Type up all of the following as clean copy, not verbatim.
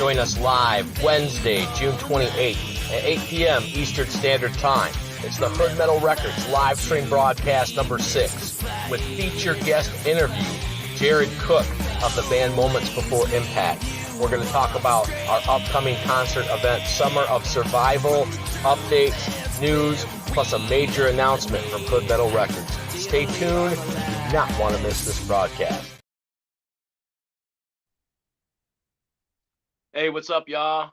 Join us live Wednesday, June 28th at 8 p.m. Eastern Standard Time. It's the Hood Metal Records live stream broadcast number 6 with feature guest interview, Jared Cook of the band Moments Before Impact. We're going to talk about our upcoming concert event, Summer of Survival, updates, news, plus a major announcement from Hood Metal Records. Stay tuned. You do not want to miss this broadcast. Hey, what's up, y'all?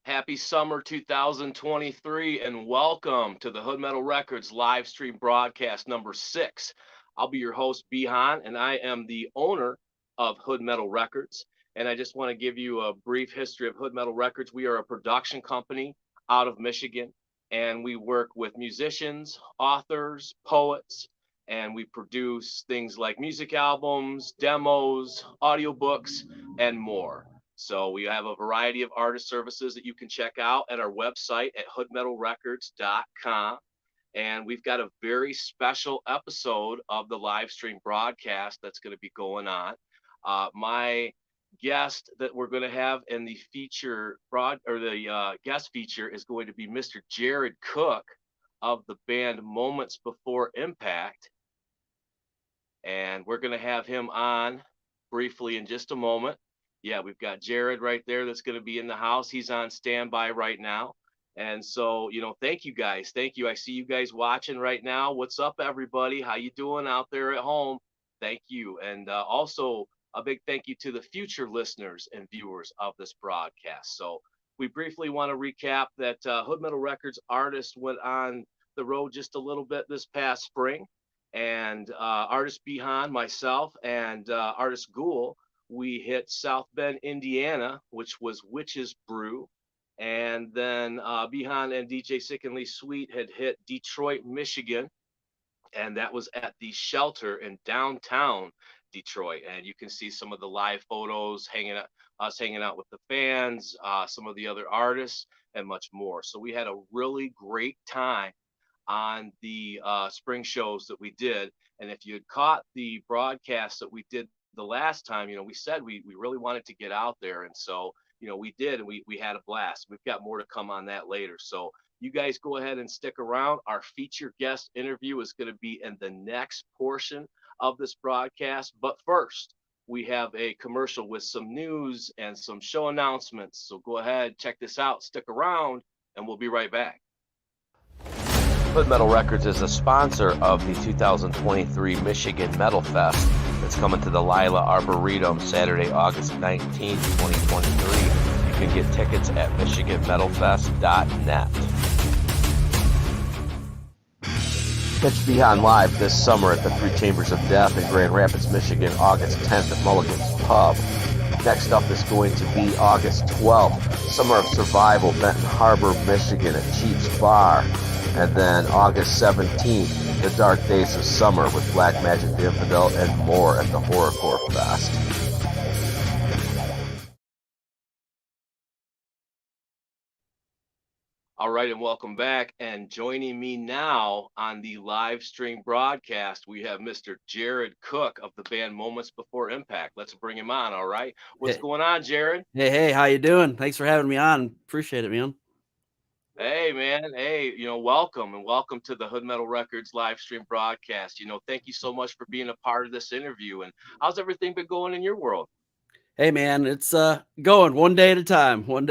Happy summer 2023, and welcome to the Hood Metal Records live stream broadcast number 6. I'll be your host, Bihan, and I am the owner of Hood Metal Records. And I just want to give you a brief history of Hood Metal Records. We are a production company out of Michigan, and we work with musicians, authors, poets, and we produce things like music albums, demos, audiobooks, and more. So we have a variety of artist services that you can check out at our website at hoodmetalrecords.com. And we've got a very special episode of the live stream broadcast that's going to be going on. My guest that we're going to have in the guest feature is going to be Mr. Jared Cook of the band Moments Before Impact. And we're going to have him on briefly in just a moment. Yeah, we've got Jared right there that's going to be in the house. He's on standby right now. And so, thank you guys. Thank you. I see you guys watching right now. What's up, everybody? How you doing out there at home? Thank you. And also a big thank you to the future listeners and viewers of this broadcast. So we briefly want to recap that Hood Metal Records artists went on the road just a little bit this past spring. And artist Bihan, myself, and artist Ghoul, we hit South Bend, Indiana, which was Witch's Brew. And then Bihan and DJ Sick and Lee Sweet had hit Detroit, Michigan. And that was at the Shelter in downtown Detroit. And you can see some of the live photos, us hanging out with the fans, some of the other artists, and much more. So we had a really great time on the spring shows that we did. And if you had caught the broadcast that we did the last time, we said we really wanted to get out there. And so, we did, and we had a blast. We've got more to come on that later. So you guys go ahead and stick around. Our feature guest interview is going to be in the next portion of this broadcast. But first, we have a commercial with some news and some show announcements. So go ahead, check this out, stick around, and we'll be right back. Hood Metal Records is a sponsor of the 2023 Michigan Metal Fest that's coming to the Lila Arboretum Saturday, August 19th, 2023. You can get tickets at michiganmetalfest.net. Catch Bihan live this summer at the Three Chambers of Death in Grand Rapids, Michigan, August 10th at Mulligan's Pub. Next up is going to be August 12th, Summer of Survival, Benton Harbor, Michigan at Cheap's Bar. And then August 17th, The Dark Days of Summer with Black Magic the Infidel and more at the Horrorcore Fest. All right, and welcome back. And joining me now on the live stream broadcast, we have Mr. Jared Cook of the band Moments Before Impact. Let's bring him on, all right? What's going on, Jared? Hey, how you doing? Thanks for having me on. Appreciate it, man. Hey, man. Hey, welcome and welcome to the Hood Metal Records live stream broadcast. Thank you so much for being a part of this interview. And how's everything been going in your world? Hey, man, it's going one day at a time. Well,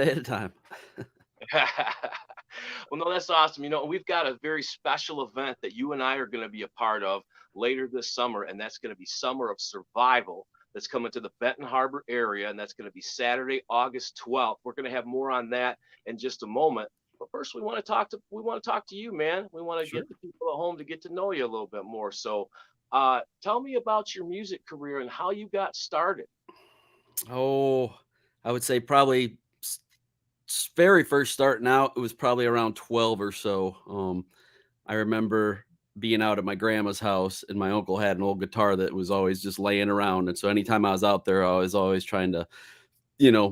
no, that's awesome. We've got a very special event that you and I are going to be a part of later this summer, and that's going to be Summer of Survival. That's coming to the Benton Harbor area, and that's going to be Saturday, August 12th. We're going to have more on that in just a moment. But first, we want to talk to you, man. We want to get the people at home to get to know you a little bit more. So, tell me about your music career and how you got started. Oh, I would say probably very first starting out, it was probably around 12 or so. I remember being out at my grandma's house, and my uncle had an old guitar that was always just laying around. And so anytime I was out there, I was always trying to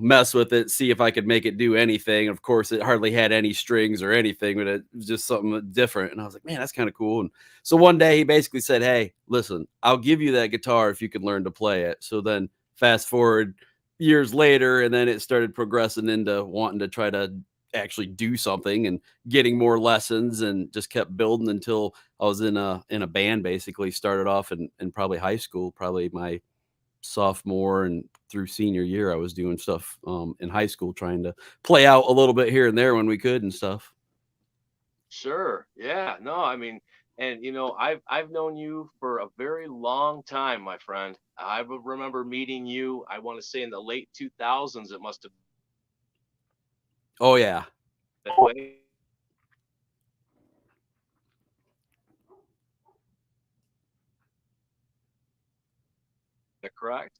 mess with it, see if I could make it do anything. Of course, it hardly had any strings or anything, but it was just something different. And I was like, man, that's kind of cool. And so one day he basically said, hey, listen, I'll give you that guitar if you can learn to play it. So then fast forward, years later, and then it started progressing into wanting to try to actually do something and getting more lessons and just kept building until I was in a band basically. Started off in probably high school, probably my sophomore and through senior year, I was doing stuff in high school trying to play out a little bit here and there when we could and stuff. Sure. Yeah. No, I mean, and I've known you for a very long time, my friend. Remember meeting you, I want to say in the late 2000s, it must have Oh yeah. been that way. Is that correct?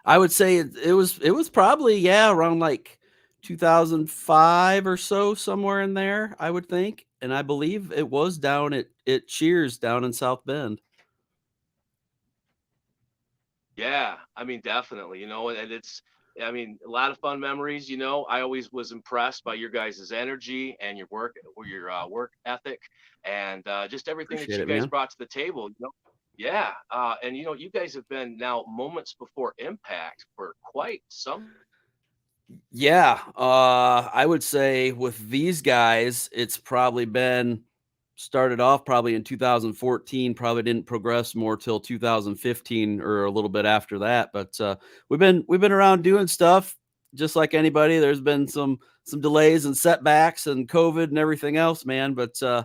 I would say it was probably, yeah, around like 2005 or so, somewhere in there, I would think, and I believe it was down at Cheers down in South Bend. Yeah, I mean, definitely, and I mean, a lot of fun memories. I always was impressed by your guys' energy and your work ethic, and just everything that Appreciate you it, guys man. brought to the table. Yeah, and you guys have been now moments before impact for quite some. Yeah, I would say with these guys, it's probably been started off probably in 2014, probably didn't progress more till 2015 or a little bit after that. But we've been around doing stuff just like anybody. There's been some delays and setbacks and COVID and everything else, man. But Oh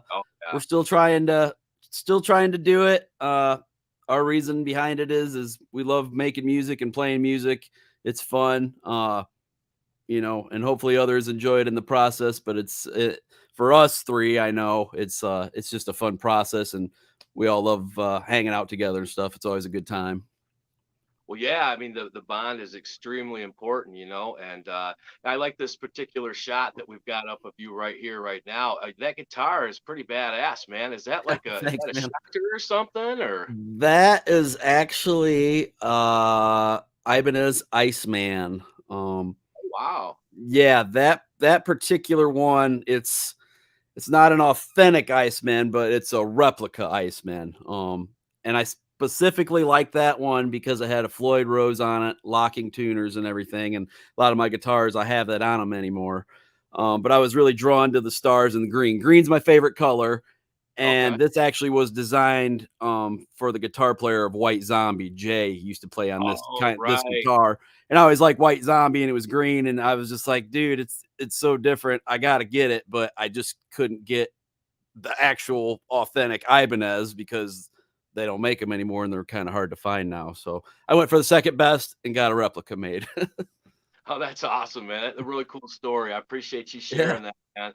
we're yeah. still trying to do it. Our reason behind it is we love making music and playing music. It's fun. And hopefully others enjoy it in the process. But for us three, I know it's just a fun process, and we all love hanging out together and stuff. It's always a good time. Well, yeah, I mean the bond is extremely important, and I like this particular shot that we've got up of you right here, right now. That guitar is pretty badass, man. Is that like is Thanks, that a man. Schecter or something, or? That is actually Ibanez Iceman. Oh, wow. Yeah, that particular one, it's not an authentic Iceman, but it's a replica Iceman. And I specifically like that one because it had a Floyd Rose on it, locking tuners and everything. And a lot of my guitars, I have that on them anymore. But I was really drawn to the stars and the green. Green's my favorite color, Okay. and this actually was designed for the guitar player of White Zombie. Jay used to play on Oh, this right. guitar, and I always like White Zombie, and it was green, and I was just like, dude, it's so different. I gotta get it, but I just couldn't get the actual authentic Ibanez because they don't make them anymore, and they're kind of hard to find now. So I went for the second best and got a replica made. Oh, that's awesome, man. That's a really cool story. I appreciate you Yeah. sharing that, man.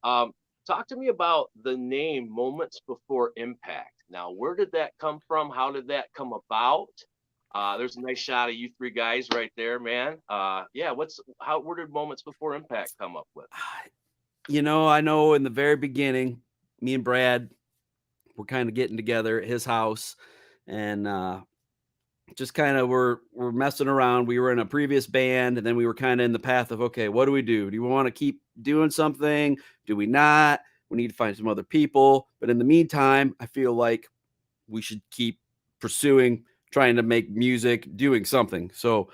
Um, Talk to me about the name Moments Before Impact. Now, where did that come from? How did that come about? There's a nice shot of you three guys right there, man. Yeah, where did Moments Before Impact come up with? I know in the very beginning, me and Brad were kind of getting together at his house, and just kind of we're messing around. We were in a previous band, and then we were kind of in the path of, okay, what do we do? Do we want to keep doing something? Do we not? We need to find some other people. But in the meantime, I feel like we should keep pursuing trying to make music, doing something. So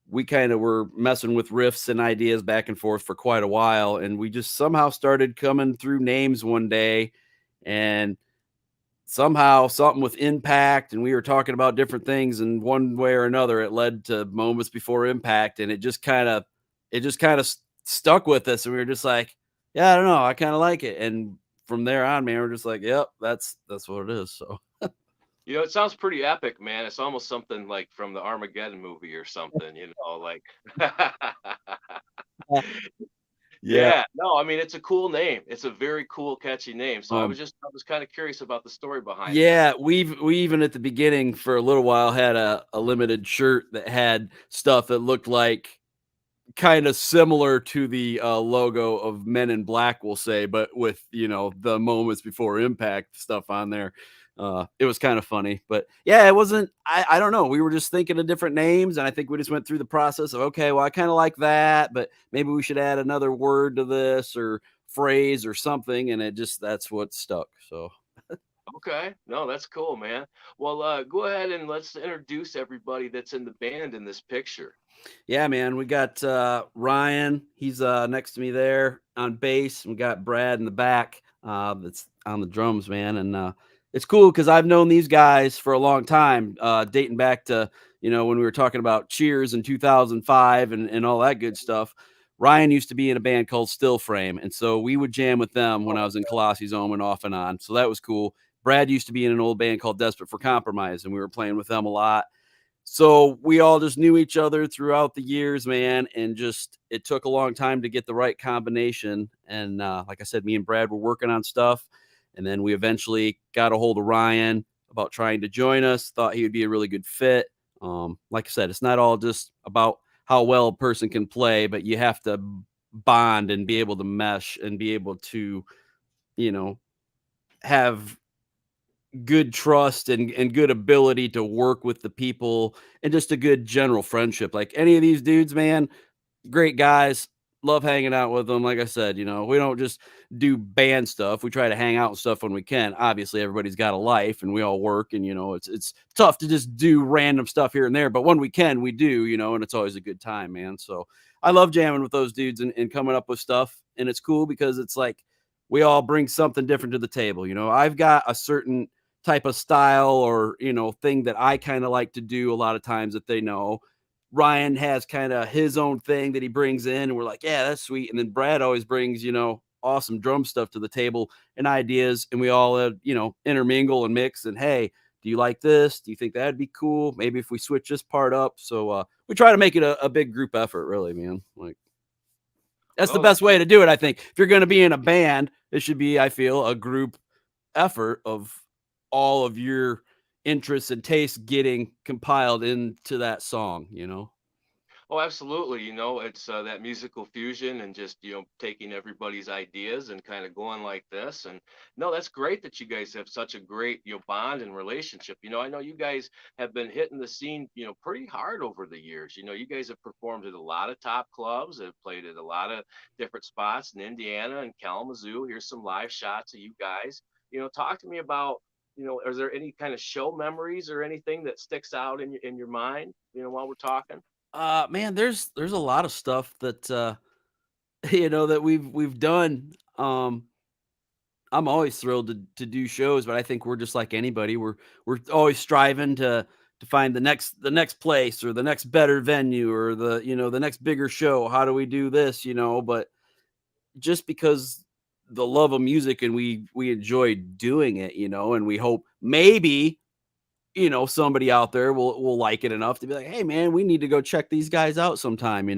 we kind of were messing with riffs and ideas back and forth for quite a while, and we just somehow started coming through names one day, and somehow something with impact, and we were talking about different things, and one way or another it led to moments before impact, and it just kind of stuck with us, and we were just like, yeah, I don't know, I kind of like it. And from there on, man, we're just like, yep, that's what it is. So It sounds pretty epic, man. It's almost something like from the Armageddon movie or something, like. yeah. Yeah, no, I mean, it's a cool name. It's a very cool, catchy name. So um I was kind of curious about the story behind that. Yeah, we even at the beginning for a little while had a limited shirt that had stuff that looked like kind of similar to the logo of Men in Black, we'll say, but with the moments before impact stuff on there. It was kind of funny, but yeah, it wasn't. I don't know. We were just thinking of different names, and I think we just went through the process of, okay, well, I kind of like that, but maybe we should add another word to this or phrase or something, and that's what stuck. So Okay. No, that's cool, man. Well, go ahead and let's introduce everybody that's in the band in this picture. Yeah, man. We got Ryan. He's next to me there on bass. We got Brad in the back. That's on the drums, man. And it's cool because I've known these guys for a long time, dating back to when we were talking about Cheers in 2005 and all that good stuff. Ryan used to be in a band called Still Frame, and so we would jam with them when I Oh, was in Colossi Zone and off and on. So that was cool. Brad used to be in an old band called Desperate for Compromise, and we were playing with them a lot. So we all just knew each other throughout the years, man, and just it took a long time to get the right combination. And like I said, me and Brad were working on stuff, and then we eventually got a hold of Ryan about trying to join us. Thought he would be a really good fit. Like I said, it's not all just about how well a person can play, but you have to bond and be able to mesh and be able to, you know, have good trust and good ability to work with the people and just a good general friendship. Like any of these dudes, man, great guys. Love hanging out with them. Like I said, we don't just do band stuff. We try to hang out and stuff when we can. Obviously, everybody's got a life and we all work, and it's tough to just do random stuff here and there. But when we can, we do, and it's always a good time, man. So I love jamming with those dudes and coming up with stuff. And it's cool because it's like we all bring something different to the table. I've got a certain type of style or thing that I kind of like to do a lot of times that they know. Ryan has kind of his own thing that he brings in, and we're like, yeah, that's sweet. And then Brad always brings, awesome drum stuff to the table and ideas, and we all, intermingle and mix. And hey, do you like this? Do you think that'd be cool? Maybe if we switch this part up. So we try to make it a big group effort, really, man. Like that's the oh, that, best way to do it, I think. If you're going to be in a band, it should be, I feel, a group effort of all of your interests and tastes getting compiled into that song. oh, absolutely. It's that musical fusion and just, taking everybody's ideas and kind of going like this. And no, that's great that you guys have such a great, bond and relationship. I know you guys have been hitting the scene, pretty hard over the years. You guys have performed at a lot of top clubs, have played at a lot of different spots in Indiana and Kalamazoo. Here's some live shots of you guys. Talk to me about, is there any kind of show memories or anything that sticks out in your mind, while we're talking? Man, there's a lot of stuff that that we've done. I'm always thrilled to do shows, but I think we're just like anybody. We're always striving to find the next place or the next better venue or the next bigger show. How do we do this? But just because the love of music and we enjoy doing it, and we hope maybe somebody out there will like it enough to be like, hey man, we need to go check these guys out sometime.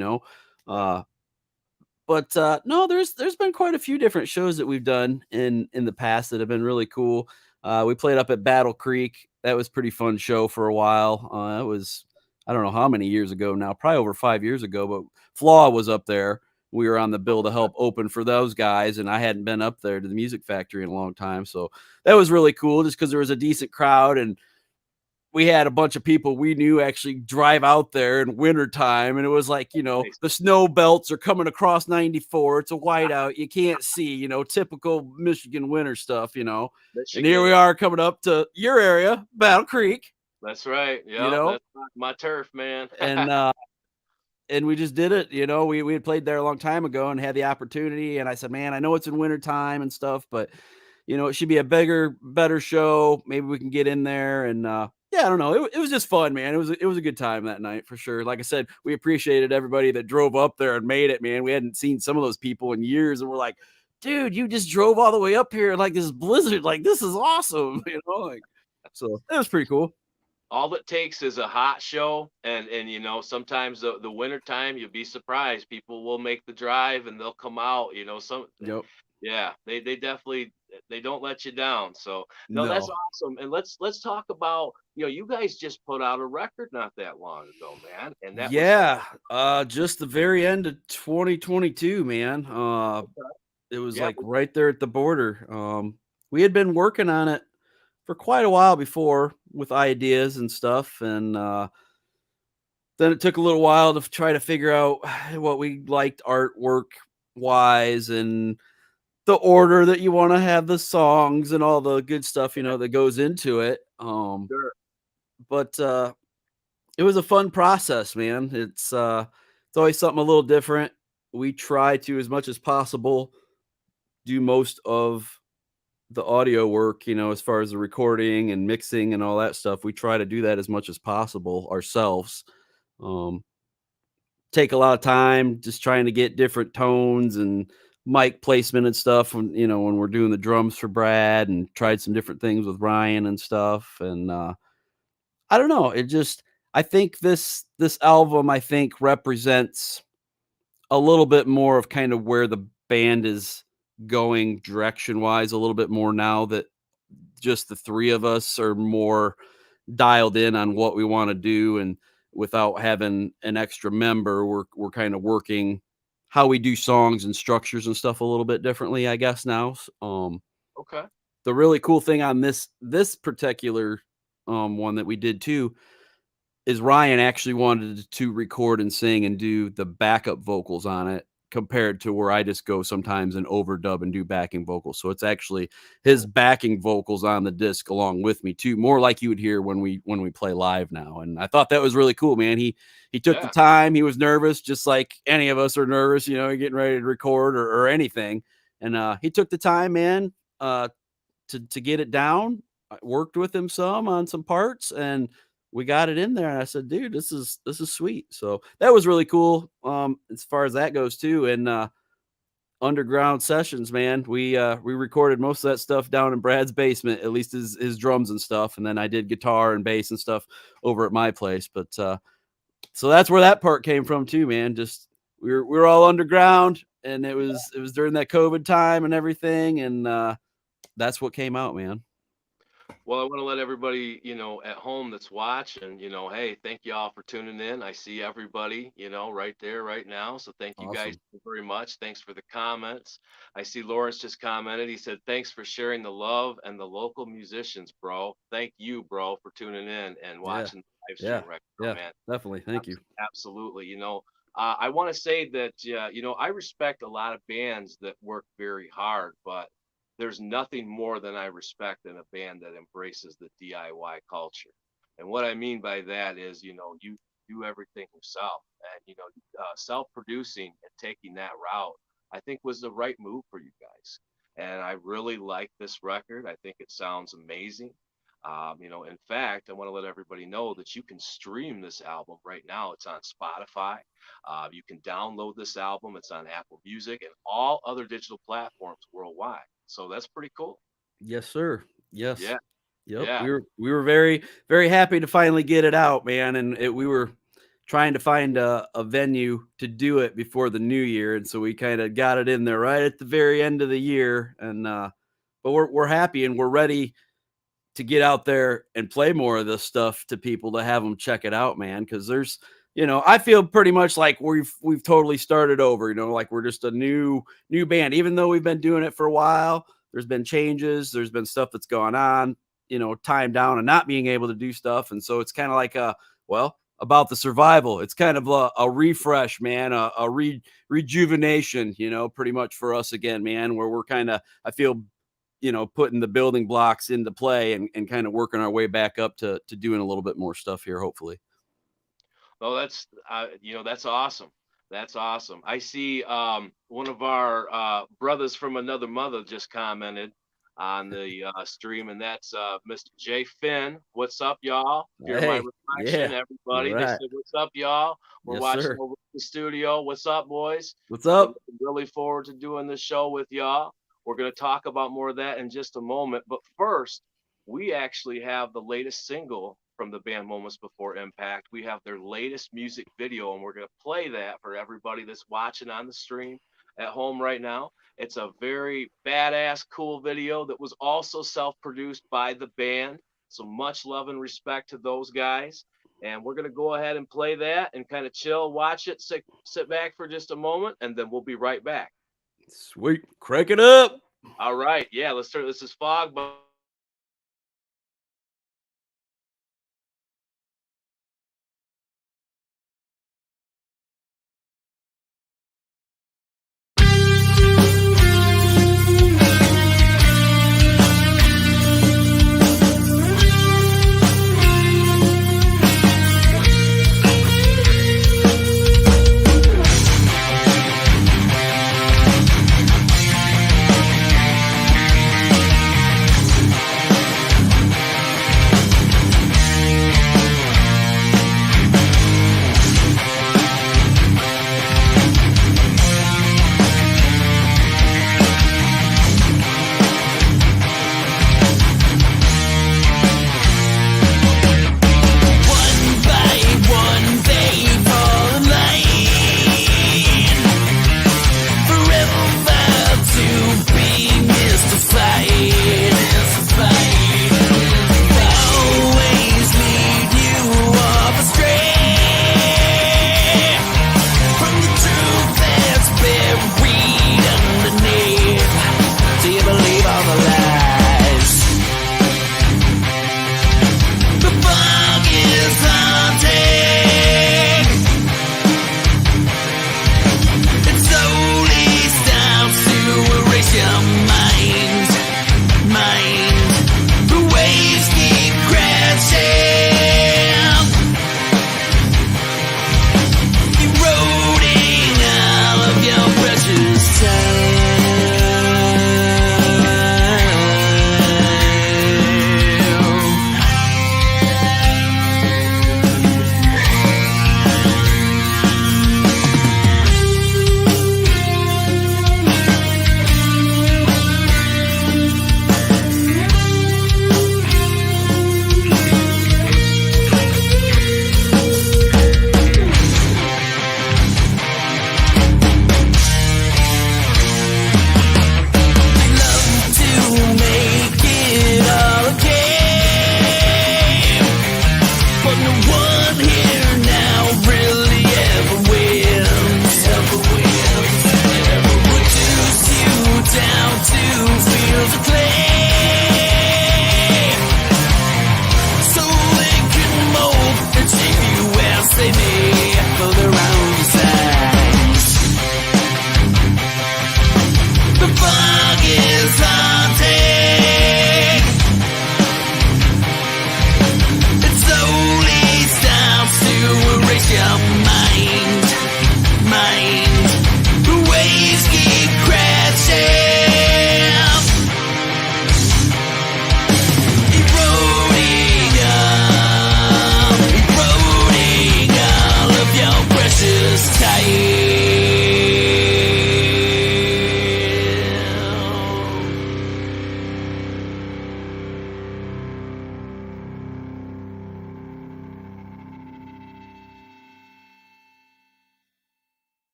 Uh but no, there's been quite a few different shows that we've done in the past that have been really cool. We played up at Battle Creek. That was pretty fun show for a while. It was I don't know how many years ago now, probably over 5 years ago. But Flaw was up there. We were on the bill to help open for those guys, and I hadn't been up there to the Music Factory in a long time, so that was really cool. Just because there was a decent crowd and we had a bunch of people we knew actually drive out there in wintertime, and it was like, Nice. the snow belts are coming across 94. It's a whiteout. You can't see, typical Michigan winter stuff. And here we Michigan. are coming up to your area, Battle Creek, That's right. you Yep, know, that's my turf, man. and and we just did it. We had played there a long time ago and had the opportunity. And I said, man, I know it's in wintertime and stuff, but it should be a bigger, better show. Maybe we can get in there and yeah, I don't know. It was just fun, man. It was a good time that night for sure. Like I said, we appreciated everybody that drove up there and made it, man. We hadn't seen some of those people in years, and we're like, dude, you just drove all the way up here like this blizzard. Like this is awesome, like so it was pretty cool. All it takes is a hot show, and sometimes the winter time you'll be surprised. People will make the drive and they'll come out. Yep. Yeah, they definitely they don't let you down. So no, that's No. awesome. And let's talk about, you guys just put out a record not that long ago, man, and that was Yeah. Just the very end of 2022, man. It was yeah. like right there at the border. We had been working on it for quite a while before with ideas and stuff. And then it took a little while to try to figure out what we liked artwork wise. And the order that you wanna have the songs and all the good stuff, that goes into it. Sure. But, it was a fun process, man. It's always something a little different. We try to, as much as possible, do most of the audio work, as far as the recording and mixing and all that stuff. We try to do that as much as possible ourselves. Um, take a lot of time just trying to get different tones and mic placement and stuff when we're doing the drums for Brad, and tried some different things with Ryan and stuff. And I don't know, I think this album, I think, represents a little bit more of kind of where the band is going direction wise, a little bit more now that just the three of us are more dialed in on what we want to do, and without having an extra member, we're kind of working how we do songs and structures and stuff a little bit differently, I guess now. Okay. The really cool thing on this particular one that we did too is Ryan actually wanted to record and sing and do the backup vocals on it, compared to where I just go sometimes and overdub and do backing vocals. So it's actually his Cool. backing vocals on the disc along with me too, more like you would hear when we play live now. And I thought that was really cool, man. He took the Yeah. time. He was nervous, just like any of us are nervous, getting ready to record or anything. And he took the time, man, to get it down. I worked with him some on some parts, and we got it in there. And I said, dude, this is sweet. So that was really cool. As far as that goes too. And underground sessions, man. We recorded most of that stuff down in Brad's basement, at least his drums and stuff. And then I did guitar and bass and stuff over at my place. But so that's where that part came from too, man. Just we were all underground, and it was during that COVID time and everything. And that's what came out, man. Well, I want to let everybody, at home that's watching, hey, thank you all for tuning in. I see everybody, right there, right now. So thank you guys Awesome. very much. Thanks for the comments. I see Lawrence just commented. He said, thanks for sharing the love and the local musicians, bro. Thank you, bro, for tuning in and Yeah. watching the live Yeah. stream right now, Yeah. man. Definitely. Thank you. Absolutely. I want to say that, I respect a lot of bands that work very hard, but there's nothing more than I respect than a band that embraces the DIY culture. And what I mean by that is, you do everything yourself, and, self-producing and taking that route, I think was the right move for you guys. And I really like this record. I think it sounds amazing. In fact, I want to let everybody know that you can stream this album right now. It's on Spotify. You can download this album. It's on Apple Music and all other digital platforms worldwide. So that's pretty cool. Yes, sir. Yes. Yeah, Yep. yeah. We were very, very happy to finally get it out, man. And we were trying to find a venue to do it before the new year. And so we kind of got it in there right at the very end of the year. And but we're happy, and we're ready to get out there and play more of this stuff to people, to have them check it out, man. Because I feel pretty much like we've totally started over. Like we're just a new band, even though we've been doing it for a while. There's been changes. There's been stuff that's gone on. Time down and not being able to do stuff, and so it's kind of like about the survival. It's kind of a refresh, man, a rejuvenation. Pretty much for us again, man, where we're kind of, I feel, putting the building blocks into play, and kind of working our way back up to doing a little bit more stuff here, hopefully. Oh, that's awesome. That's awesome. I see one of our brothers from another mother just commented on the stream, and that's Mr. J Finn. What's up, y'all? You're my Hey, reflection, yeah, you're everybody. They right. said, "What's up, y'all?" We're Yes, watching sir. over at the studio. What's up, boys? What's We're up? looking really forward to doing this show with y'all. We're going to talk about more of that in just a moment. But first, we actually have the latest single from the band Moments Before Impact. We have their latest music video, and we're going to play that for everybody that's watching on the stream at home right now. It's a very badass, cool video that was also self produced by the band. So much love and respect to those guys. And we're going to go ahead and play that and kind of chill, watch it, sit back for just a moment, and then we'll be right back. Sweet. Crank it up. All right. Yeah, let's start. This is Fog.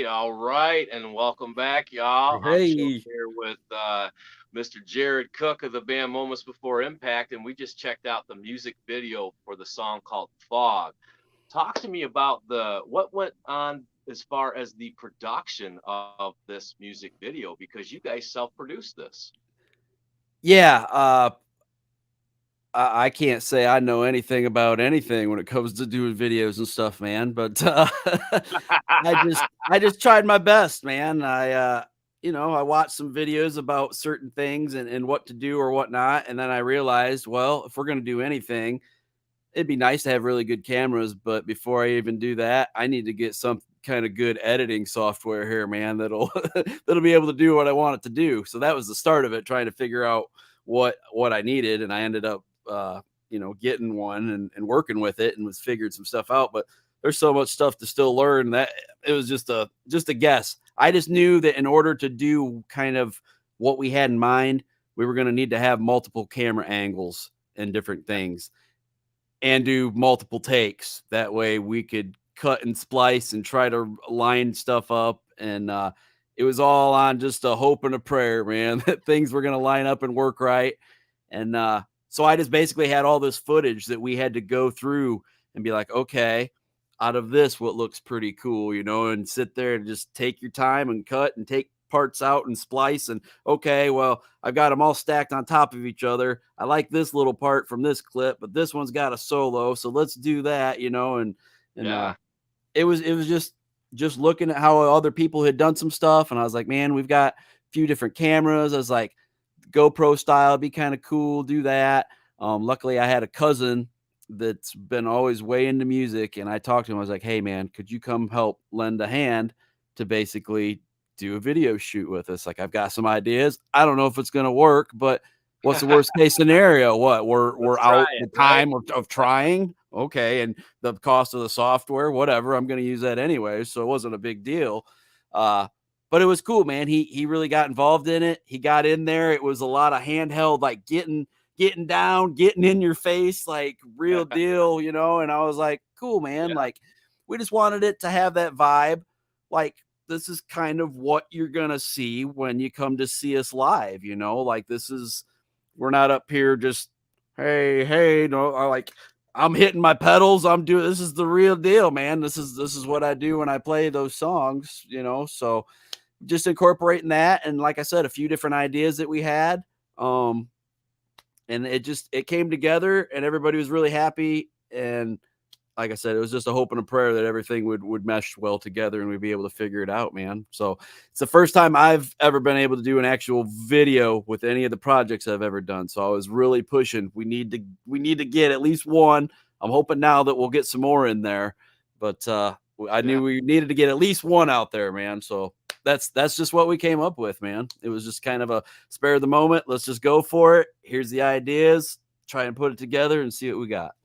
All right, and welcome back, y'all. I'm chilling Hey. here with Mr. Jared Cook of the band Moments Before Impact, and we just checked out the music video for the song called Fog. Talk to me about what went on as far as the production of this music video because you guys self-produced this. Yeah, I can't say I know anything about anything when it comes to doing videos and stuff, man, but, I just tried my best, man. I watched some videos about certain things and what to do or whatnot, and then I realized, well, if we're gonna do anything, it'd be nice to have really good cameras, but before I even do that, I need to get some kind of good editing software here, man, that'll that'll be able to do what I want it to do. So that was the start of it, trying to figure out what I needed, and I ended up getting one and working with it and was figured some stuff out. But there's so much stuff to still learn that it was just a guess. I just knew that in order to do kind of what we had in mind, we were going to need to have multiple camera angles and different things and do multiple takes. That way we could cut and splice and try to line stuff up. And it was all on just a hope and a prayer, man, that things were going to line up and work right. And so I just basically had all this footage that we had to go through and be like, okay, out of this, what looks pretty cool, and sit there and just take your time and cut and take parts out and splice. And okay, well, I've got them all stacked on top of each other. I like this little part from this clip, but this one's got a solo, so let's do that, and Yeah, it was just looking at how other people had done some stuff, and I was like, man, we've got a few different cameras. I was like, GoPro style be kind of cool, do that. Luckily, I had a cousin that's been always way into music, and I talked to him. I was like, hey, man, could you come help lend a hand to basically do a video shoot with us? Like, I've got some ideas. I don't know if it's going to work, but what's the worst case scenario? What we're let's try out the it, right? time of trying. Okay, and the cost of the software, whatever. I'm going to use that anyway, so it wasn't a big deal. Uh, but it was cool, man. He really got involved in it. He got in there. It was a lot of handheld, like getting down, getting in your face, like real deal, And I was like, cool, man. Yeah, Like, we just wanted it to have that vibe. Like, this is kind of what you're gonna see when you come to see us live, Like, we're not up here just, hey, no, like I'm hitting my pedals. This is the real deal, man. This is what I do when I play those songs. So just incorporating that, and like I said, a few different ideas that we had. And it came together, and everybody was really happy. And like I said, it was just a hope and a prayer that everything would mesh well together and we'd be able to figure it out, man. So it's the first time I've ever been able to do an actual video with any of the projects I've ever done. So I was really pushing. We need to get at least one. I'm hoping now that we'll get some more in there, but I yeah. knew we needed to get at least one out there, man. So that's just what we came up with, man. It was just kind of a spare of the moment. Let's just go for it. Here's the ideas. Try and put it together and see what we got.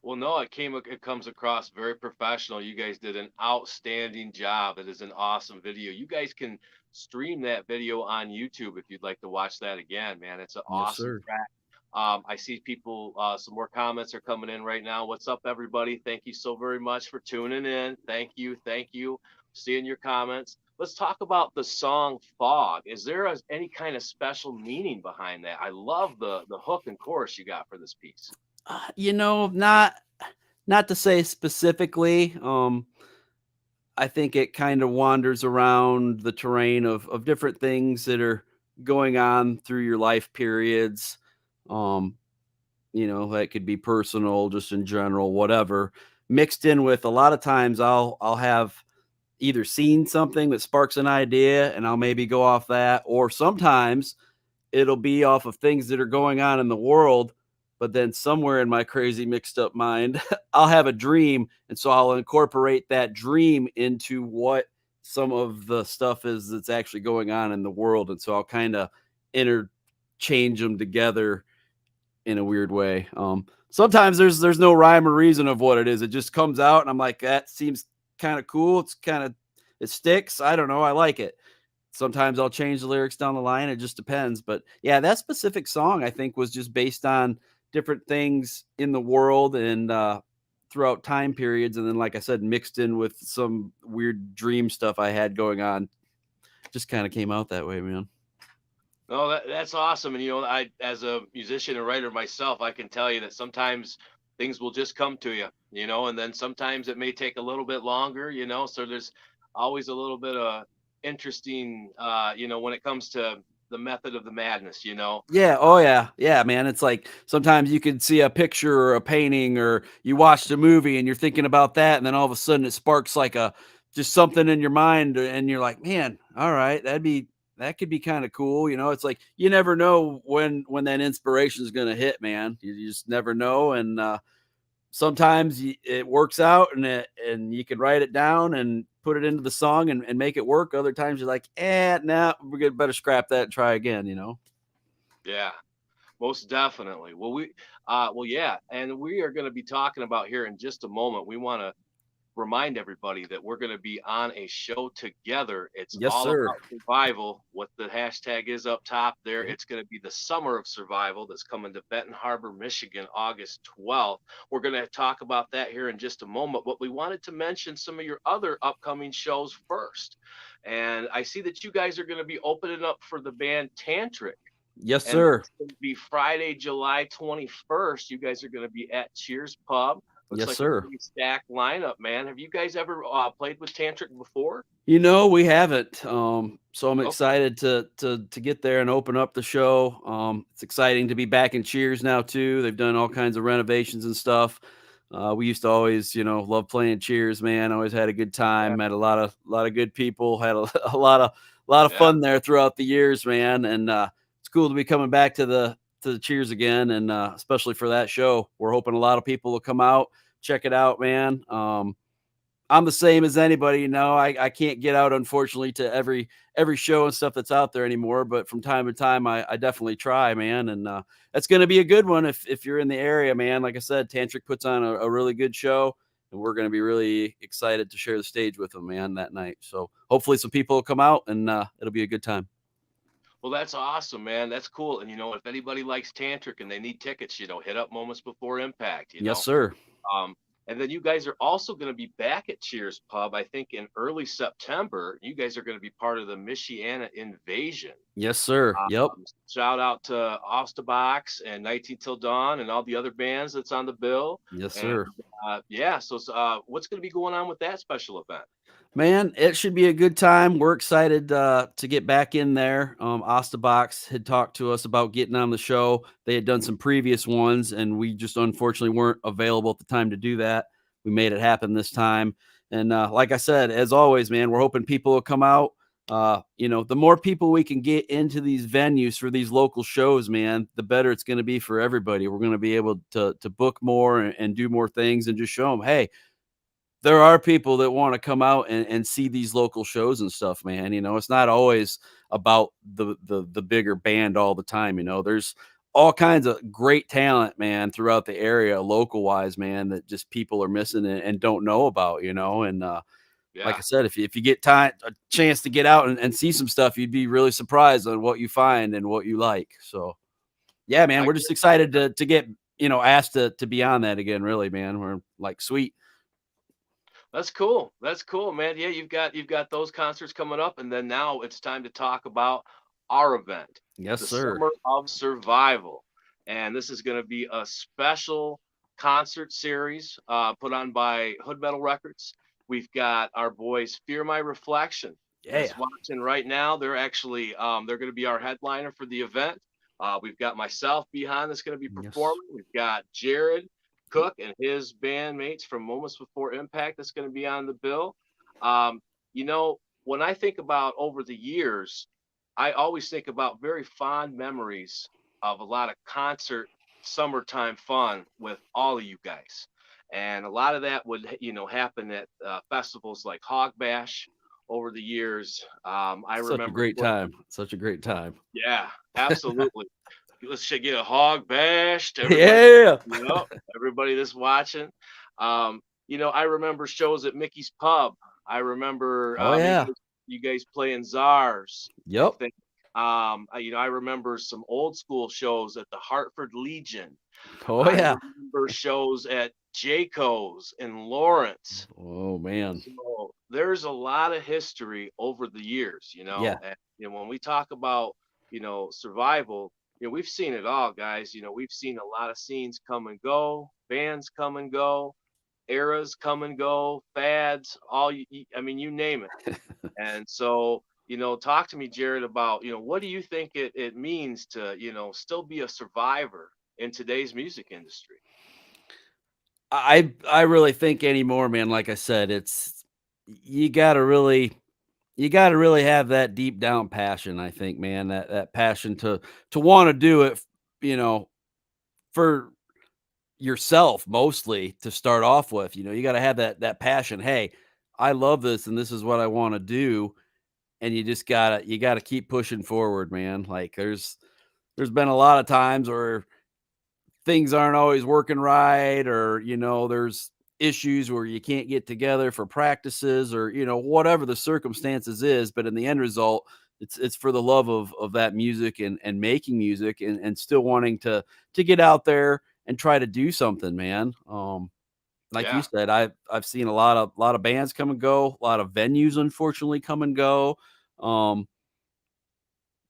Well, no, it comes across very professional. You guys did an outstanding job. It is an awesome video. You guys can stream that video on YouTube if you'd like to watch that again, man. It's an Yes, awesome sir. track. I see people, some more comments are coming in right now. What's up, everybody? Thank you so very much for tuning in. Thank you. Thank you. Seeing your comments. Let's talk about the song Fog. Is there any kind of special meaning behind that? I love the hook and chorus you got for this piece. Not to say specifically. I think it kind of wanders around the terrain of different things that are going on through your life periods. Um, that could be personal, just in general, whatever. Mixed in with a lot of times I'll have either seen something that sparks an idea and I'll maybe go off that, or sometimes it'll be off of things that are going on in the world. But then somewhere in my crazy mixed up mind, I'll have a dream. And so I'll incorporate that dream into what some of the stuff is that's actually going on in the world. And so I'll kind of interchange them together in a weird way. Sometimes there's no rhyme or reason of what it is. It just comes out, and I'm like, that seems kind of cool. It sticks. I don't know. I like it. Sometimes I'll change the lyrics down the line. It just depends. But yeah, that specific song I think was just based on different things in the world and throughout time periods, and then like I said, mixed in with some weird dream stuff I had going on. Just kind of came out that way, man. No, that's awesome. And I, as a musician and writer myself, I can tell you that sometimes things will just come to you, and then sometimes it may take a little bit longer, So there's always a little bit of interesting, when it comes to the method of the madness. Yeah, oh yeah. Yeah, man. It's like sometimes you could see a picture or a painting or you watched a movie and you're thinking about that and then all of a sudden it sparks like a just something in your mind and you're like, "Man, all right, that could be kind of cool." It's like you never know when that inspiration is going to hit, man. You just never know and sometimes it works out and you can write it down and put it into the song and make it work. Other times you're like, nah, we're gonna better scrap that and try again. Yeah, most definitely. Well, yeah, and we are going to be talking about here in just a moment. We want to remind everybody that we're going to be on a show together. It's Yes, all sir. about survival. What the hashtag is up top there, Yep. it's going to be the Summer of Survival that's coming to Benton Harbor, Michigan, August 12th. We're going to talk about that here in just a moment, but we wanted to mention some of your other upcoming shows first. And I see that you guys are going to be opening up for the band Tantric. Yes, And sir. that's going to be Friday, July 21st. You guys are going to be at Cheers Pub. Looks Yes, like a sir. pretty stacked lineup, man. Have you guys ever played with Tantric before? We haven't. So I'm Okay. excited to get there and open up the show. It's exciting to be back in Cheers now too. They've done all kinds of renovations and stuff. We used to always, love playing Cheers, man. Always had a good Yeah. time. Met a lot of good people. Had a, a lot of Yeah. fun there throughout the years, man. And it's cool to be coming back to the Cheers again, and especially for that show. We're hoping a lot of people will come out, check it out, man. I'm the same as anybody, I can't get out unfortunately to every show and stuff that's out there anymore, but from time to time I definitely try, man, and that's gonna be a good one if you're in the area, man. Like I said, Tantric puts on a really good show, and we're gonna be really excited to share the stage with them, man, that night. So hopefully some people will come out and it'll be a good time. Well, that's awesome, man. That's cool. And if anybody likes Tantric and they need tickets, hit up Moments Before Impact. Yes, sir. Um, and then you guys are also going to be back at Cheers Pub, I think, in early September. You guys are going to be part of the Michiana Invasion. Yes, sir. Yep. Shout out to Osterbox and 19 Till Dawn and all the other bands that's on the bill. Yes, And sir. yeah, so what's going to be going on with that special event? Man, it should be a good time. We're excited to get back in there. Ostabox had talked to us about getting on the show. They had done some previous ones, and we just unfortunately weren't available at the time to do that. We made it happen this time. And like I said, as always, man, we're hoping people will come out. The more people we can get into these venues for these local shows, man, the better it's going to be for everybody. We're going to be able to book more and do more things and just show them, hey, there are people that want to come out and see these local shows and stuff, man. It's not always about the bigger band all the time. There's all kinds of great talent, man, throughout the area, local wise, man, that just people are missing and don't know about. And like Yeah, I said, if you get time a chance to get out and see some stuff, you'd be really surprised on what you find and what you like. So yeah, man, I we're just guarantee excited it. to get asked to be on that again. Really, man, we're like sweet. That's cool. That's cool, man. Yeah, you've got those concerts coming up, and then now it's time to talk about our event, Yes, the sir. Summer of Survival, and this is going to be a special concert series put on by Hood Metal Records. We've got our boys Fear My Reflection Yeah. is watching right now. They're going to be our headliner for the event. We've got myself behind that's going to be Yes. performing. We've got Jared Cook and his bandmates from Moments Before Impact that's going to be on the bill. Um, when I think about over the years, I always think about very fond memories of a lot of concert summertime fun with all of you guys. And a lot of that would, happen at festivals like Hog Bash over the years. I Such a remember great playing, time. Such a great time. yeah, absolutely. let's get a hog bashed. Everybody, Yeah. everybody that's watching. I remember shows at Mickey's Pub. I remember Oh, yeah. you guys playing Czars. I Yep. think. I remember some old school shows at the Hartford Legion. Oh, I yeah. remember shows at Jayco's in Lawrence. Oh, man. So there's a lot of history over the years, Yeah. and when we talk about, survival, we've seen it all, guys. We've seen a lot of scenes come and go, bands come and go, eras come and go, fads, I mean, you name it. And so, talk to me, Jared, about, what do you think it means to, still be a survivor in today's music industry? I really think anymore, man, like I said, it's you gotta really you gotta really have that deep down passion, I think, man, that passion to wanna do it, you know, for yourself mostly to start off with. You gotta have that passion. Hey, I love this and this is what I wanna do, and you gotta keep pushing forward, man. Like there's been a lot of times where things aren't always working right, or there's issues where you can't get together for practices, or whatever the circumstances is, but in the end result, it's for the love of that music, and making music, and still wanting to get out there and try to do something, man. Like you Yeah, said, I've seen a lot of bands come and go, a lot of venues unfortunately come and go. um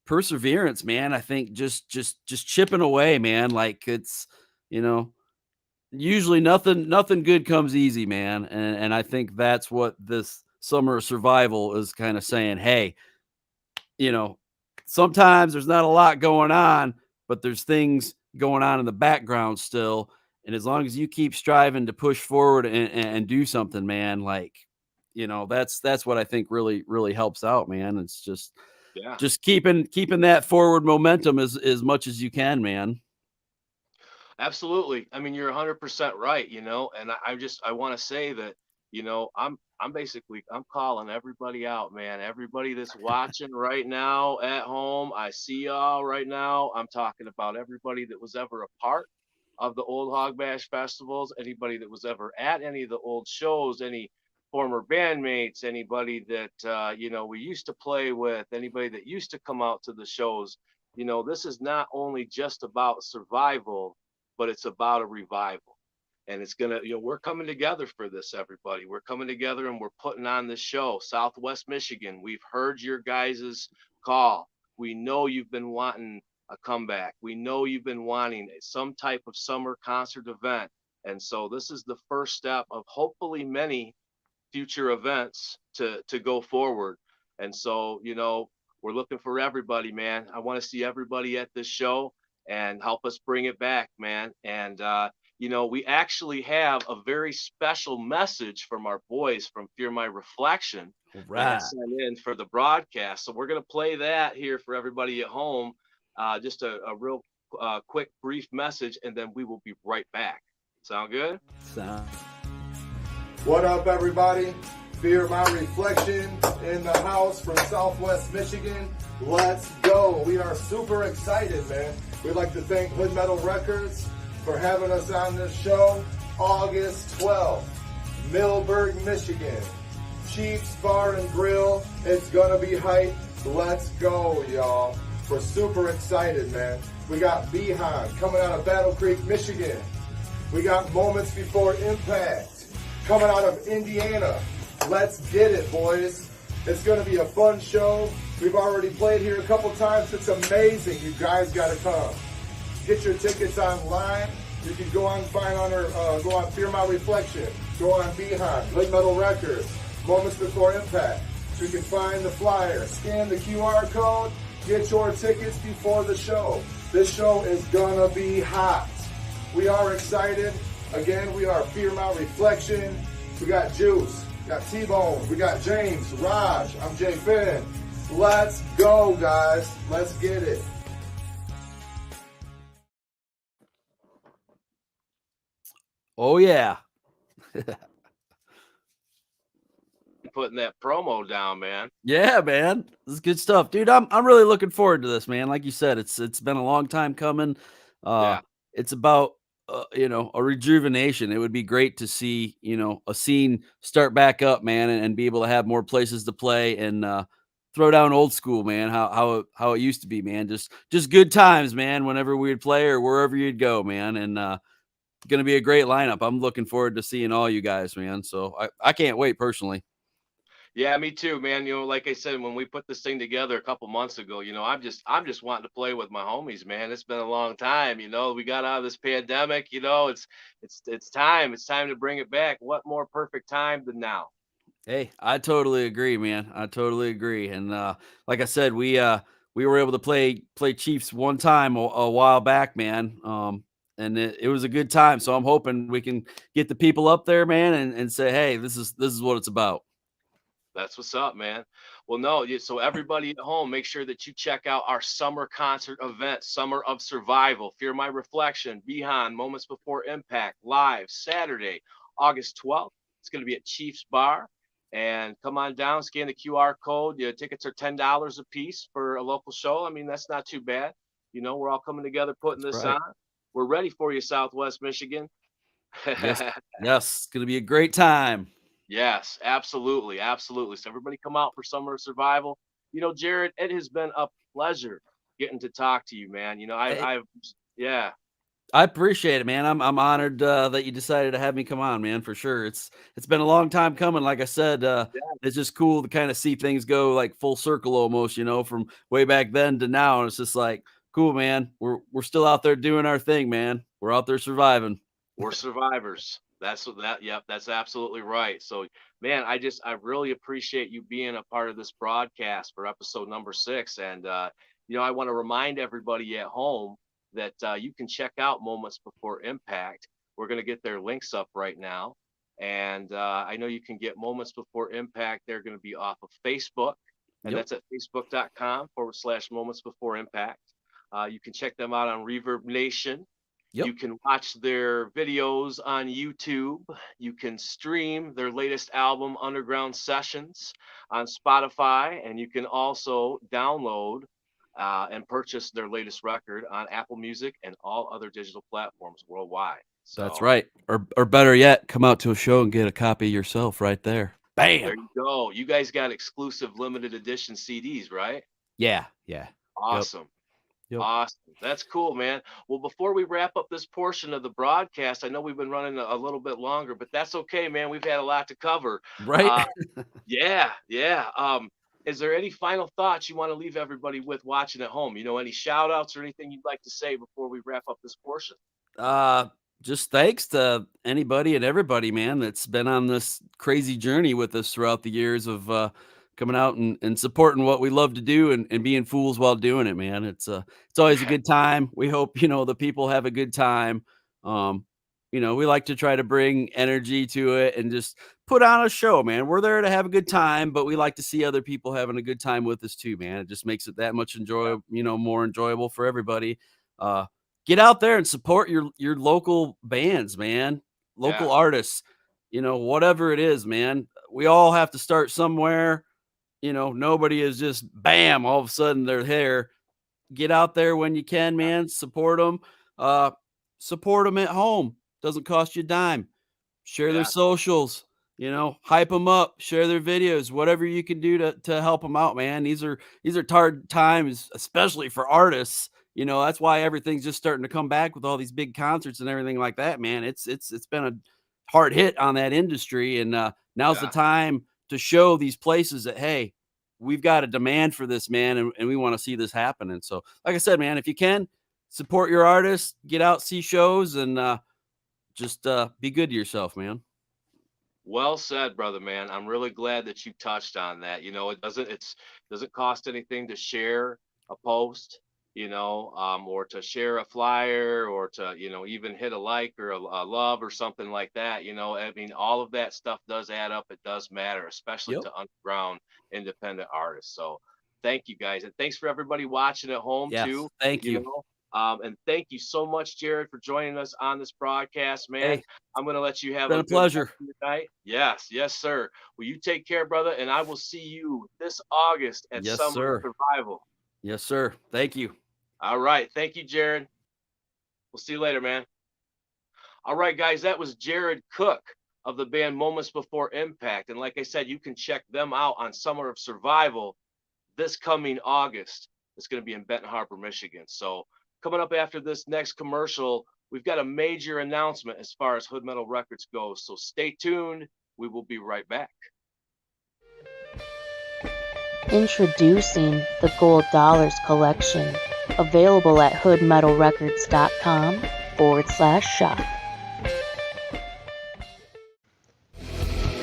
Perseverance, man. I think just chipping away, man. Like it's, you know, usually nothing good comes easy, man. And I think that's what this summer of survival is kind of saying. Hey, you know, sometimes there's not a lot going on, but there's things going on in the background still. And as long as you keep striving to push forward and do something, man, like, that's what I think really helps out, man. It's just yeah. just keeping that forward momentum as much as you can, man. Absolutely. I mean, you're 100% right, and I want to say that, I'm calling everybody out, man. Everybody that's watching right now at home, I see y'all right now. I'm talking about everybody that was ever a part of the old Hog Bash festivals, anybody that was ever at any of the old shows, any former bandmates, anybody that we used to play with, anybody that used to come out to the shows. This is not only just about survival, but it's about a revival. And it's gonna, we're coming together for this, everybody. We're coming together and we're putting on this show. Southwest Michigan, we've heard your guys' call. We know you've been wanting a comeback. We know you've been wanting some type of summer concert event. And so this is the first step of hopefully many future events to go forward. And so, we're looking for everybody, man. I want to see everybody at this show and help us bring it back, man. And we actually have a very special message from our boys from Fear My Reflection All that right. has sent in for the broadcast. So we're gonna play that here for everybody at home. Just a real quick, brief message, and then we will be right back. Sound good? So, What up, everybody? Fear My Reflection in the house from Southwest Michigan. Let's go. We are super excited, man. We'd like to thank Hood Metal Records for having us on this show. August 12th, Millburg, Michigan. Chiefs Bar and Grill. It's gonna be hype. Let's go, y'all. We're super excited, man. We got Behan coming out of Battle Creek, Michigan. We got Moments Before Impact coming out of Indiana. Let's get it, boys. It's going to be a fun show. We've already played here a couple times. It's amazing. You guys got to come. Get your tickets online. You can go on go on Fear My Reflection. Go on Behan, Hood Metal Records, Moments Before Impact. You can find the flyer. Scan the QR code. Get your tickets before the show. This show is gonna be hot. We are excited. Again, we are Fear My Reflection. We got Juice, we got T-Bone, we got James, Raj, I'm Jay Finn. Let's go, guys. Let's get it. oh yeah. and putting that promo down, man. Yeah, man. This is good stuff, dude. I'm really looking forward to this, man. Like you said, it's been a long time coming. Uh Yeah, it's about a rejuvenation. It would be great to see, a scene start back up, man, and be able to have more places to play and throw down old school, man. How it used to be, man. Just good times, man, whenever we'd play or wherever you'd go, man. And gonna be a great lineup. I'm looking forward to seeing all you guys, man. So I can't wait personally. yeah, me too, man. Like I said, when we put this thing together a couple months ago, I'm just wanting to play with my homies, man. It's been a long time. We got out of this pandemic. It's time. It's time to bring it back. What more perfect time than now? Hey, I totally agree, man. I totally agree. And like I said, we were able to play Chiefs one time a while back, man. And it was a good time. So I'm hoping we can get the people up there, man, and say, hey, this is what it's about. That's what's up, man. Well, no, so everybody at home, make sure that you check out our summer concert event, Summer of Survival, Fear My Reflection, Behind, Moments Before Impact, live Saturday, August 12th. It's going to be at Chiefs Bar. And come on down, scan the QR code. Tickets are $10 a piece for a local show. I mean, that's not too bad. We're all coming together, putting That's this right. on. We're ready for you, Southwest Michigan. Yes, yes, it's gonna be a great time. Yes, absolutely, absolutely. So everybody come out for Summer of Survival. Jared, it has been a pleasure getting to talk to you, man. Hey, Yeah, I appreciate it, man. I'm honored that you decided to have me come on, man, for sure. It's been a long time coming. Like I said, it's just cool to kind of see things go like full circle almost, from way back then to now. And it's just like cool, man. We're still out there doing our thing, man. We're out there surviving. we're survivors. That's what that. Yep, that's absolutely right. So, man, I really appreciate you being a part of this broadcast for episode number 6. And I want to remind everybody at home that you can check out Moments Before Impact. We're going to get their links up right now, and I know you can get Moments Before Impact. They're going to be off of Facebook, and Yep. that's at facebook.com/Moments Before Impact. You can check them out on Reverb Nation. Yep. You can watch their videos on YouTube. You can stream their latest album, Underground Sessions, on Spotify. And you can also download and purchase their latest record on Apple Music and all other digital platforms worldwide. That's So right. Or better yet, come out to a show and get a copy yourself right there. there Bam. you go. You guys got exclusive limited edition CDs, right? Yeah. Yeah. Yep. Awesome. Yep. Awesome. That's cool, man. Well, before we wrap up this portion of the broadcast, I know we've been running a little bit longer, but that's okay, man. We've had a lot to cover. Right. Uh, yeah, yeah. Is there any final thoughts you want to leave everybody with watching at home? Any shout outs or anything you'd like to say before we wrap up this portion? Uh, just thanks to anybody and everybody, man, that's been on this crazy journey with us throughout the years of coming out and supporting what we love to do and being fools while doing it, man. It's always a good time. We hope, the people have a good time. Um, we like to try to bring energy to it and just put on a show, man. We're there to have a good time, but we like to see other people having a good time with us too, man. It just makes it that much more enjoyable for everybody. Uh, get out there and support your local bands, man, local Yeah, artists, whatever it is, man. We all have to start somewhere. Nobody is just bam, all of a sudden they're there. Get out there when you can, man. Uh, support them at home. Doesn't cost you a dime. Share their yeah, socials, hype them up, share their videos, whatever you can do to help them out, man. These are hard times, especially for artists. That's why everything's just starting to come back with all these big concerts and everything like that, man. It's been a hard hit on that industry, and now's the yeah. time to show these places that hey, we've got a demand for this, man, and we want to see this happen. And so, like I said, man, if you can support your artists, get out, see shows, and just be good to yourself, man. Well said, brother man. I'm really glad that you touched on that. It doesn't cost anything to share a post, or to share a flyer or to, even hit a like or a love or something like that. I mean, all of that stuff does add up. It does matter, especially Yep. to underground independent artists. So thank you guys. And thanks for everybody watching at home Yes. too. Thank You you. know, And thank you so much, Jared, for joining us on this broadcast, man. Hey, I'm going to let you have been a a good rest pleasure. of your night. Yes, yes, sir. Well, you take care, brother, and I will see you this August at Yes, Summer of sir. Survival. Yes, sir. Thank you. All right. Thank you, Jared. We'll see you later, man. All right, guys, that was Jared Cook of the band Moments Before Impact. And like I said, you can check them out on Summer of Survival this coming August. It's going to be in Benton Harbor, Michigan. So, coming up after this next commercial, we've got a major announcement as far as Hood Metal Records goes. So, stay tuned. We will be right back. Introducing the Gold Dollars Collection, available at hoodmetalrecords.com/shop.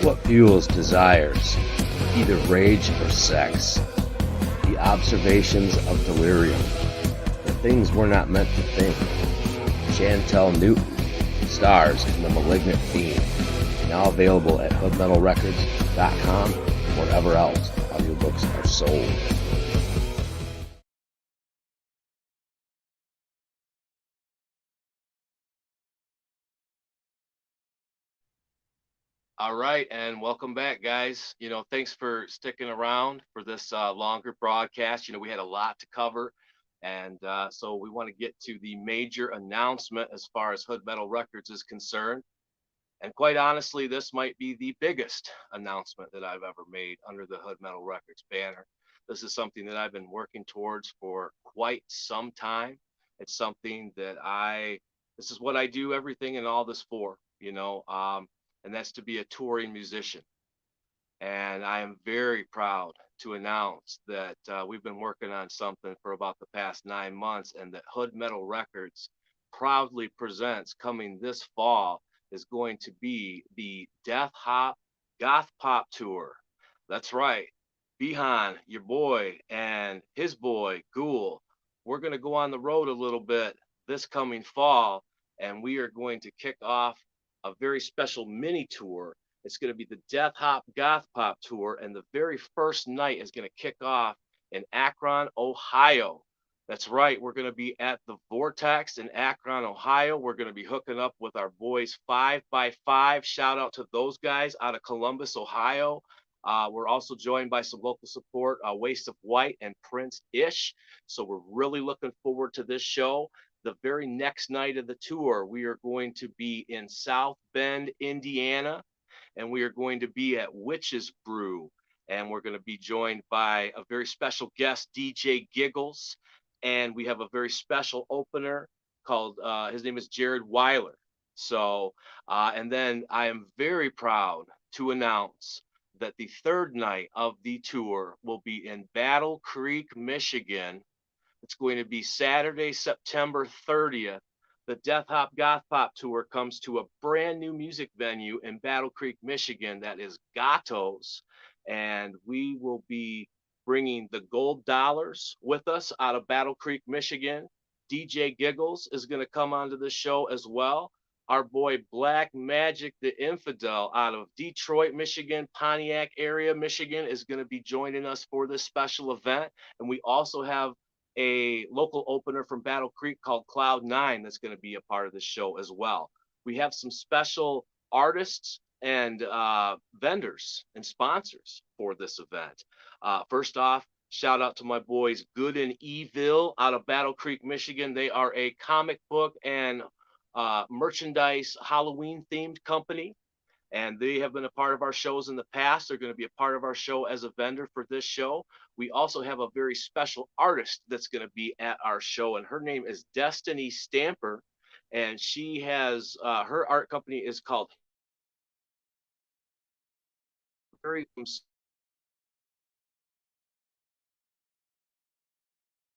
What fuels desires, either rage or sex? The observations of delirium, the things we're not meant to think. Chantel Newton stars in The Malignant Fiend, now available at hoodmetalrecords.com and wherever else audiobooks are sold. All right, and welcome back, guys. Thanks for sticking around for this longer broadcast. We had a lot to cover, and so we want to get to the major announcement as far as Hood Metal Records is concerned. And quite honestly, this might be the biggest announcement that I've ever made under the Hood Metal Records banner. This is something that I've been working towards for quite some time. It's something that this is what I do everything and all this for, and that's to be a touring musician. And I am very proud to announce that we've been working on something for about the past 9 months, and that Hood Metal Records proudly presents coming this fall is going to be the Death Hop Goth Pop Tour. That's right. Behan, your boy, and his boy, Ghoul, we're going to go on the road a little bit this coming fall, and we are going to kick off a very special mini tour. It's going to be the Death Hop Goth Pop Tour, and the very first night is going to kick off in Akron, Ohio. That's right. We're going to be at the Vortex in Akron, Ohio. We're going to be hooking up with our boys 5x5. Shout out to those guys out of Columbus, Ohio. We're also joined by some local support, Waste of White and Prince Ish. So we're really looking forward to this show. The very next night of the tour, we are going to be in South Bend, Indiana, and we are going to be at Witch's Brew. And we're going to be joined by a very special guest, DJ Giggles. And we have a very special opener called, his name is Jared Weiler. So, and then I am very proud to announce that the third night of the tour will be in Battle Creek, Michigan. It's going to be Saturday, September 30th. The Death Hop Goth Pop Tour comes to a brand new music venue in Battle Creek, Michigan. That is Gatos. And we will be bringing the Gold Dollars with us out of Battle Creek, Michigan. DJ Giggles is going to come onto the show as well. Our boy Black Magic the Infidel out of Detroit, Michigan, Pontiac area, Michigan is going to be joining us for this special event. And we also have a local opener from Battle Creek called Cloud9 that's going to be a part of the show as well. We have some special artists and vendors and sponsors for this event. First off, shout out to my boys Good and Evil out of Battle Creek, Michigan. They are a comic book and merchandise Halloween themed company, and they have been a part of our shows in the past. They're going to be a part of our show as a vendor for this show. We also have a very special artist that's going to be at our show, and her name is Destiny Stamper, and she has her art company is called very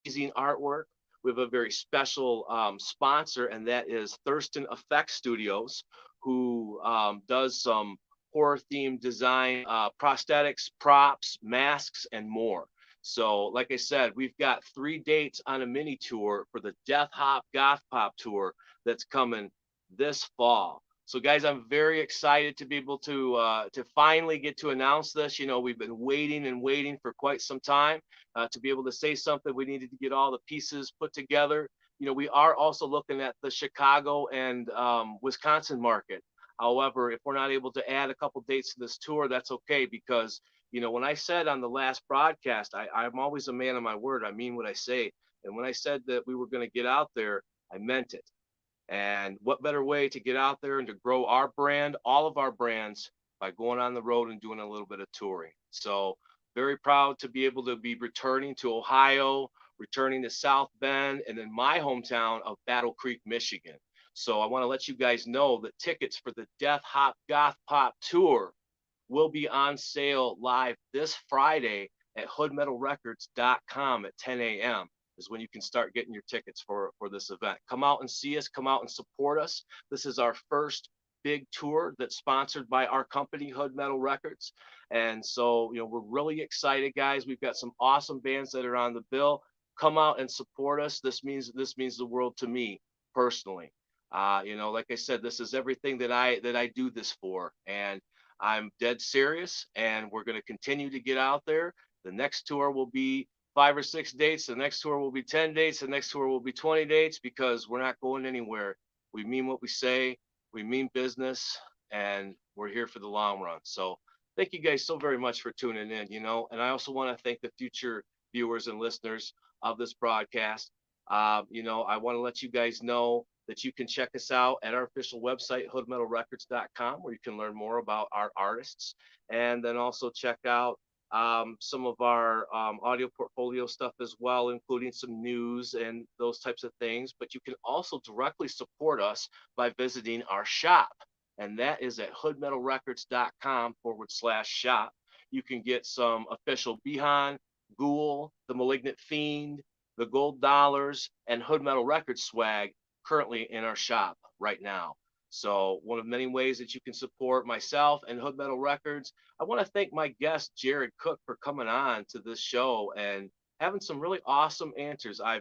amazing artwork. We have a very special sponsor, and that is Thurston Effects Studios, who does some horror themed design, prosthetics, props, masks, and more. So, like I said, we've got 3 dates on a mini tour for the Death Hop Goth Pop Tour that's coming this fall. So, guys, I'm very excited to be able to finally get to announce this. We've been waiting and waiting for quite some time to be able to say something. We needed to get all the pieces put together, we are also looking at the Chicago and Wisconsin market. However, if we're not able to add a couple dates to this tour, that's okay, because when I said on the last broadcast, I'm always a man of my word. I mean what I say. And when I said that we were going to get out there, I meant it. And what better way to get out there and to grow our brand, all of our brands, by going on the road and doing a little bit of touring. So very proud to be able to be returning to Ohio, returning to South Bend, and in my hometown of Battle Creek, Michigan. So I want to let you guys know that tickets for the Death Hop Goth Pop Tour will be on sale live this Friday at hoodmetalrecords.com at 10 a.m. is when you can start getting your tickets for this event. Come out and see us, come out and support us. This is our first big tour that's sponsored by our company, Hood Metal Records. And so, we're really excited, guys. We've got some awesome bands that are on the bill. Come out and support us. This means the world to me personally. Like I said, this is everything that I do this for. And I'm dead serious, and we're going to continue to get out there. The next tour will be 5 or 6 dates. The next tour will be 10 dates. The next tour will be 20 dates, because we're not going anywhere. We mean what we say. We mean business, and we're here for the long run. So thank you guys so very much for tuning in, and I also want to thank the future viewers and listeners of this broadcast. I want to let you guys know that you can check us out at our official website, hoodmetalrecords.com, where you can learn more about our artists, and then also check out some of our audio portfolio stuff as well, including some news and those types of things. But you can also directly support us by visiting our shop, and that is at hoodmetalrecords.com/shop. You can get some official Bihan, Ghoul, the Malignant Fiend, the Gold Dollars, and Hood Metal Records swag currently in our shop right now. So one of many ways that you can support myself and Hood Metal Records. I want to thank my guest, Jared Cook, for coming on to this show and having some really awesome answers. I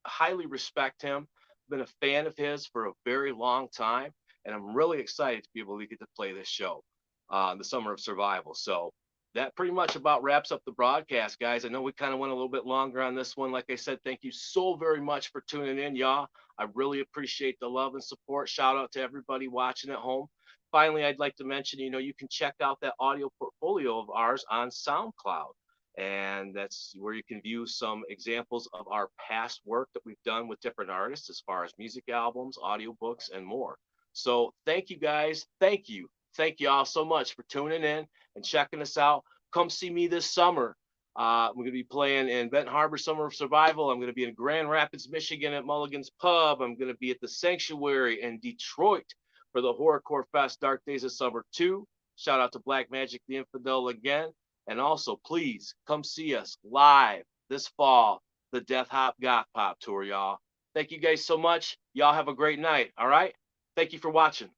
highly respect him, been a fan of his for a very long time, and I'm really excited to be able to get to play this show, the Summer of Survival. So that pretty much about wraps up the broadcast, guys. I know we kind of went a little bit longer on this one. Like I said, thank you so very much for tuning in, y'all. I really appreciate the love and support. Shout out to everybody watching at home. Finally, I'd like to mention, you can check out that audio portfolio of ours on SoundCloud. And that's where you can view some examples of our past work that we've done with different artists, as far as music albums, audiobooks, and more. So thank you, guys. Thank you. Thank you all so much for tuning in and checking us out. Come see me this summer. We're going to be playing in Benton Harbor, Summer of Survival. I'm going to be in Grand Rapids, Michigan at Mulligan's Pub. I'm going to be at the Sanctuary in Detroit for the Horrorcore Fest Dark Days of Summer 2. Shout out to Black Magic the Infidel again. And also, please come see us live this fall, the Death Hop Goth Pop Tour, y'all. Thank you guys so much. Y'all have a great night. All right. Thank you for watching.